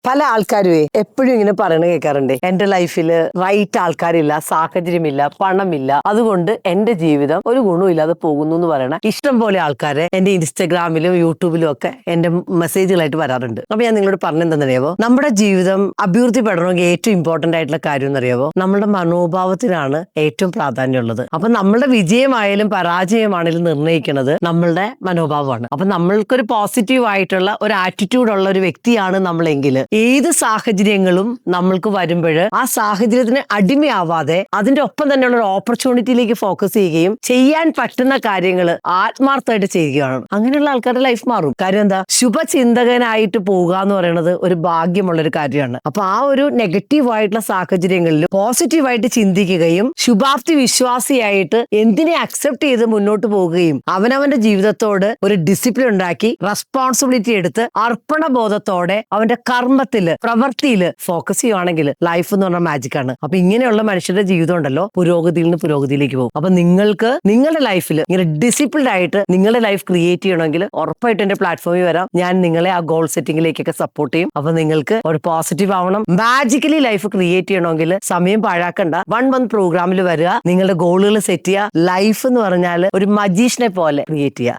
പല ആൾക്കാരും എപ്പോഴും ഇങ്ങനെ പറയണ കേൾക്കാറുണ്ട്, എന്റെ ലൈഫിൽ റൈറ്റ് ആൾക്കാരില്ല, സാഹചര്യമില്ല, പണമില്ല, അതുകൊണ്ട് എന്റെ ജീവിതം ഒരു ഗുണമില്ലാതെ പോകുന്നു എന്ന് പറയണ ഇഷ്ടം പോലെ ആൾക്കാരെ എന്റെ ഇൻസ്റ്റഗ്രാമിലും യൂട്യൂബിലും ഒക്കെ എന്റെ മെസ്സേജുകളായിട്ട് വരാറുണ്ട്. അപ്പൊ ഞാൻ നിങ്ങളോട് പറഞ്ഞെന്താണെന്നറിയാവോ, നമ്മുടെ ജീവിതം അഭിവൃദ്ധിപ്പെടണമെങ്കിൽ ഏറ്റവും ഇമ്പോർട്ടന്റ് ആയിട്ടുള്ള കാര്യം എന്നറിയാവോ, നമ്മുടെ മനോഭാവത്തിനാണ് ഏറ്റവും പ്രാധാന്യമുള്ളത്. അപ്പൊ നമ്മുടെ വിജയമായാലും പരാജയമാണെങ്കിലും നിർണ്ണയിക്കുന്നത് നമ്മളുടെ മനോഭാവമാണ്. അപ്പൊ നമ്മൾക്കൊരു പോസിറ്റീവ് ആയിട്ടുള്ള ഒരു ആറ്റിറ്റ്യൂഡ് ഉള്ള ഒരു വ്യക്തിയാണ് നമ്മളെങ്കിൽ ഏത് സാഹചര്യങ്ങളും നമ്മൾക്ക് വരുമ്പോൾ ആ സാഹചര്യത്തിന് അടിമയാവാതെ അതിന്റെ ഒപ്പം തന്നെയുള്ള ഒരു ഓപ്പർച്യൂണിറ്റിയിലേക്ക് ഫോക്കസ് ചെയ്യുകയും ചെയ്യാൻ പറ്റുന്ന കാര്യങ്ങൾ ആത്മാർത്ഥമായിട്ട് ചെയ്യുകയാണ്. അങ്ങനെയുള്ള ആൾക്കാരുടെ ലൈഫ് മാറും. കാര്യം എന്താ, ശുഭചിന്തകനായിട്ട് പോവുക എന്ന് പറയുന്നത് ഒരു ഭാഗ്യമുള്ള ഒരു കാര്യമാണ്. അപ്പൊ ആ ഒരു നെഗറ്റീവ് ആയിട്ടുള്ള സാഹചര്യങ്ങളിലും പോസിറ്റീവായിട്ട് ചിന്തിക്കുകയും ശുഭാപ്തി വിശ്വാസിയായിട്ട് എന്തിനെ അക്സെപ്റ്റ് ചെയ്ത് മുന്നോട്ട് പോവുകയും അവനവന്റെ ജീവിതത്തോട് ഒരു ഡിസിപ്ലിൻ ഉണ്ടാക്കി റെസ്പോൺസിബിലിറ്റി എടുത്ത് അർപ്പണ ബോധത്തോടെ അവന്റെ കർമ്മത്തില് പ്രവൃത്തിയില് ഫോക്കസ് ചെയ്യുവാണെങ്കിൽ ലൈഫ് എന്ന് പറഞ്ഞാൽ മാജിക് ആണ്. അപ്പൊ ഇങ്ങനെയുള്ള മനുഷ്യരുടെ ജീവിതം ഉണ്ടല്ലോ പുരോഗതിയിൽ നിന്ന് പുരോഗതിയിലേക്ക് പോകും. അപ്പൊ നിങ്ങൾക്ക് നിങ്ങളുടെ ലൈഫിൽ ഇങ്ങനെ ഡിസിപ്ലിൻഡ് ആയിട്ട് നിങ്ങളുടെ ലൈഫ് ക്രിയേറ്റ് ചെയ്യണമെങ്കിൽ ഉറപ്പായിട്ട് എന്റെ പ്ലാറ്റ്ഫോമിൽ വരാം. ഞാൻ നിങ്ങളെ ആ ഗോൾ സെറ്റിംഗിലേക്കൊക്കെ സപ്പോർട്ട് ചെയ്യും. അപ്പൊ നിങ്ങൾക്ക് ഒരു പോസിറ്റീവ് ആവണം, മാജിക്കലി ലൈഫ് ക്രിയേറ്റ് ചെയ്യണമെങ്കിൽ സമയം പാഴാക്കണ്ട. 1 month പ്രോഗ്രാമിൽ വരിക, നിങ്ങളുടെ ഗോളുകൾ സെറ്റ് ചെയ്യുക. ലൈഫ് എന്ന് പറഞ്ഞാൽ ഒരു മജീഷ്യനെ പോലെ ക്രിയേറ്റ് ചെയ്യുക.